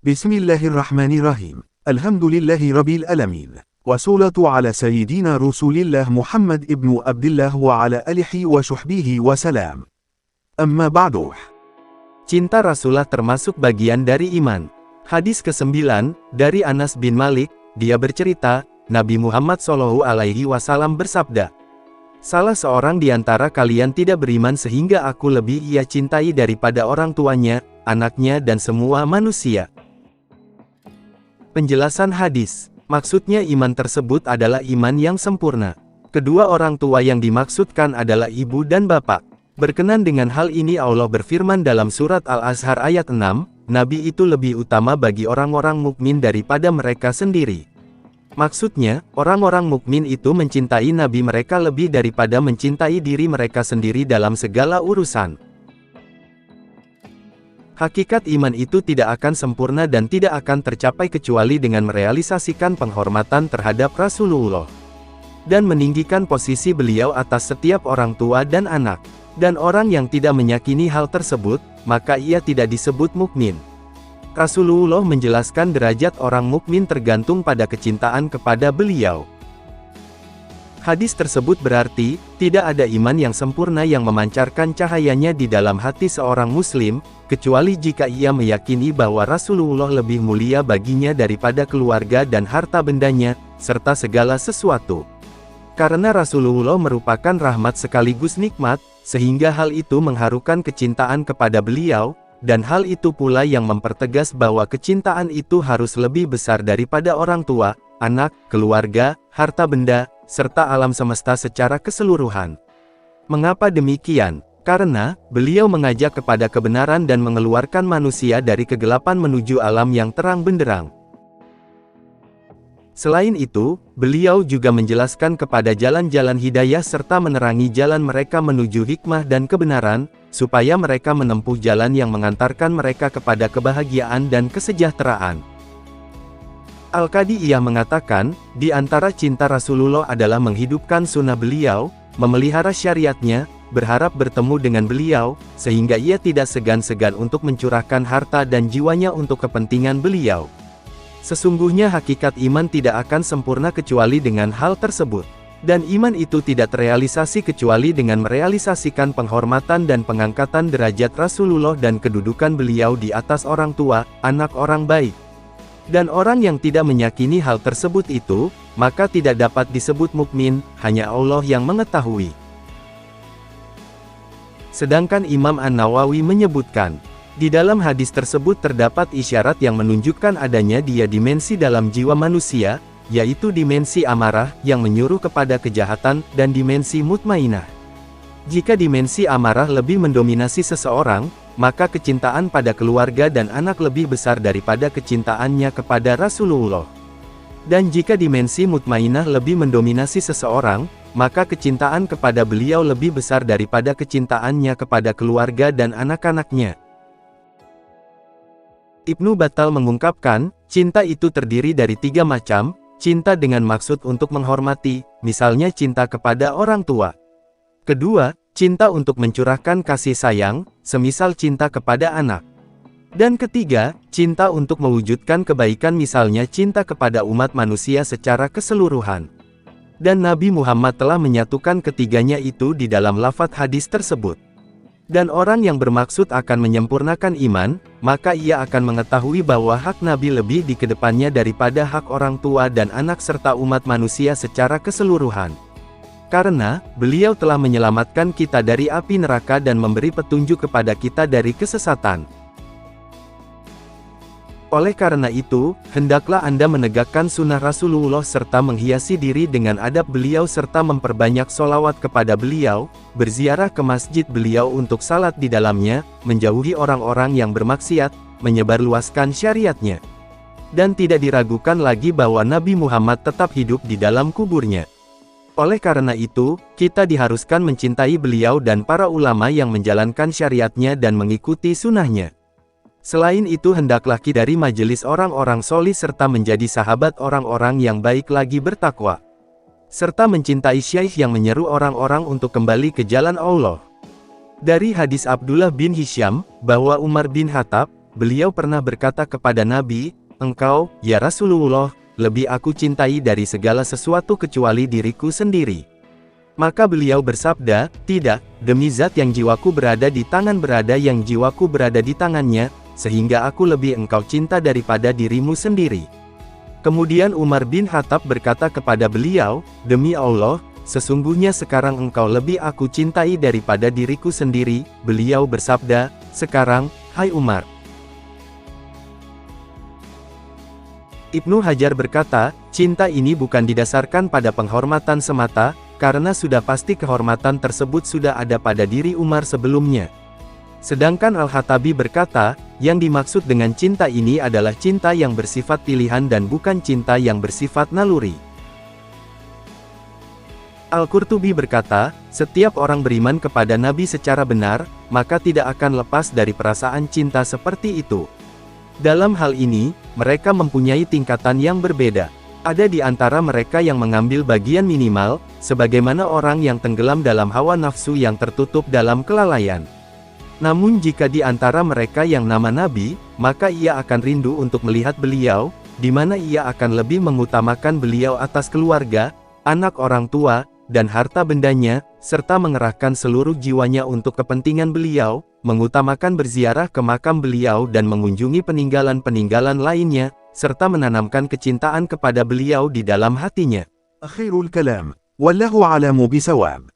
Bismillahirrahmanirrahim. Alhamdulillahi Rabbil Alamin. Wassalatu ala Sayyidina Rasulillah Muhammad ibnu Abdillah wa ala alihi wa syuhbihi wa salam. Amma ba'du. Cinta Rasulullah termasuk bagian dari iman. Hadis ke-9, dari Anas bin Malik, dia bercerita, Nabi Muhammad SAW bersabda, "Salah seorang di antara kalian tidak beriman sehingga aku lebih ia cintai daripada orang tuanya, anaknya dan semua manusia." Penjelasan hadis. Maksudnya iman tersebut adalah iman yang sempurna. Kedua orang tua yang dimaksudkan adalah ibu dan bapak. Berkenan dengan hal ini Allah berfirman dalam surat Al-Azhar ayat 6, Nabi itu lebih utama bagi orang-orang mukmin daripada mereka sendiri. Maksudnya, orang-orang mukmin itu mencintai Nabi mereka lebih daripada mencintai diri mereka sendiri dalam segala urusan. Hakikat iman itu tidak akan sempurna dan tidak akan tercapai kecuali dengan merealisasikan penghormatan terhadap Rasulullah dan meninggikan posisi beliau atas setiap orang tua dan anak. Dan orang yang tidak meyakini hal tersebut, maka ia tidak disebut mukmin. Rasulullah menjelaskan derajat orang mukmin tergantung pada kecintaan kepada beliau. Hadis tersebut berarti, tidak ada iman yang sempurna yang memancarkan cahayanya di dalam hati seorang muslim, kecuali jika ia meyakini bahwa Rasulullah lebih mulia baginya daripada keluarga dan harta bendanya, serta segala sesuatu. Karena Rasulullah merupakan rahmat sekaligus nikmat, sehingga hal itu mengharukan kecintaan kepada beliau, dan hal itu pula yang mempertegas bahwa kecintaan itu harus lebih besar daripada orang tua, anak, keluarga, harta benda, serta alam semesta secara keseluruhan. Mengapa demikian? Karena, beliau mengajak kepada kebenaran dan mengeluarkan manusia dari kegelapan menuju alam yang terang benderang. Selain itu, beliau juga menjelaskan kepada jalan-jalan hidayah serta menerangi jalan mereka menuju hikmah dan kebenaran, supaya mereka menempuh jalan yang mengantarkan mereka kepada kebahagiaan dan kesejahteraan. Al-Qadiyah mengatakan, di antara cinta Rasulullah adalah menghidupkan sunnah beliau, memelihara syariatnya, berharap bertemu dengan beliau, sehingga ia tidak segan-segan untuk mencurahkan harta dan jiwanya untuk kepentingan beliau. Sesungguhnya hakikat iman tidak akan sempurna kecuali dengan hal tersebut. Dan iman itu tidak terrealisasi kecuali dengan merealisasikan penghormatan dan pengangkatan derajat Rasulullah dan kedudukan beliau di atas orang tua, anak orang baik. Dan orang yang tidak meyakini hal tersebut itu, maka tidak dapat disebut mukmin, hanya Allah yang mengetahui. Sedangkan Imam An-Nawawi menyebutkan, di dalam hadis tersebut terdapat isyarat yang menunjukkan adanya dimensi dalam jiwa manusia, yaitu dimensi amarah yang menyuruh kepada kejahatan, dan dimensi mutmainah. Jika dimensi amarah lebih mendominasi seseorang, maka kecintaan pada keluarga dan anak lebih besar daripada kecintaannya kepada Rasulullah. Dan jika dimensi mutmainah lebih mendominasi seseorang, maka kecintaan kepada beliau lebih besar daripada kecintaannya kepada keluarga dan anak-anaknya. Ibnu Battal mengungkapkan, cinta itu terdiri dari 3 macam, cinta dengan maksud untuk menghormati, misalnya cinta kepada orang tua. Kedua, cinta untuk mencurahkan kasih sayang, semisal cinta kepada anak. Dan ketiga, cinta untuk mewujudkan kebaikan misalnya cinta kepada umat manusia secara keseluruhan. Dan Nabi Muhammad telah menyatukan ketiganya itu di dalam lafadz hadis tersebut. Dan orang yang bermaksud akan menyempurnakan iman, maka ia akan mengetahui bahwa hak Nabi lebih di kedepannya daripada hak orang tua dan anak serta umat manusia secara keseluruhan. Karena, beliau telah menyelamatkan kita dari api neraka dan memberi petunjuk kepada kita dari kesesatan. Oleh karena itu, hendaklah Anda menegakkan sunnah Rasulullah serta menghiasi diri dengan adab beliau serta memperbanyak sholawat kepada beliau, berziarah ke masjid beliau untuk salat di dalamnya, menjauhi orang-orang yang bermaksiat, menyebarluaskan syariatnya. Dan tidak diragukan lagi bahwa Nabi Muhammad tetap hidup di dalam kuburnya. Oleh karena itu, kita diharuskan mencintai beliau dan para ulama yang menjalankan syariatnya dan mengikuti sunnahnya. Selain itu hendaklah kita dari majelis orang-orang solih serta menjadi sahabat orang-orang yang baik lagi bertakwa. Serta mencintai syaikh yang menyeru orang-orang untuk kembali ke jalan Allah. Dari hadis Abdullah bin Hisham, bahwa Umar bin Khattab, beliau pernah berkata kepada Nabi, "Engkau, ya Rasulullah, lebih aku cintai dari segala sesuatu kecuali diriku sendiri." Maka beliau bersabda, "Tidak, demi zat yang jiwaku berada di tangannya, sehingga aku lebih engkau cinta daripada dirimu sendiri." Kemudian Umar bin Khattab berkata kepada beliau, "Demi Allah, sesungguhnya sekarang engkau lebih aku cintai daripada diriku sendiri." Beliau bersabda, "Sekarang, hai Umar." Ibnu Hajar berkata, cinta ini bukan didasarkan pada penghormatan semata, karena sudah pasti kehormatan tersebut sudah ada pada diri Umar sebelumnya. Sedangkan Al-Khattabi berkata, yang dimaksud dengan cinta ini adalah cinta yang bersifat pilihan dan bukan cinta yang bersifat naluri. Al-Qurtubi berkata, setiap orang beriman kepada Nabi secara benar, maka tidak akan lepas dari perasaan cinta seperti itu. Dalam hal ini, mereka mempunyai tingkatan yang berbeda. Ada di antara mereka yang mengambil bagian minimal, sebagaimana orang yang tenggelam dalam hawa nafsu yang tertutup dalam kelalaian. Namun jika di antara mereka yang nama Nabi, maka ia akan rindu untuk melihat beliau, di mana ia akan lebih mengutamakan beliau atas keluarga, anak orang tua, dan harta bendanya, serta mengerahkan seluruh jiwanya untuk kepentingan beliau, mengutamakan berziarah ke makam beliau dan mengunjungi peninggalan-peninggalan lainnya, serta menanamkan kecintaan kepada beliau di dalam hatinya. Akhirul kalam, wallahu a'lamu bisawab.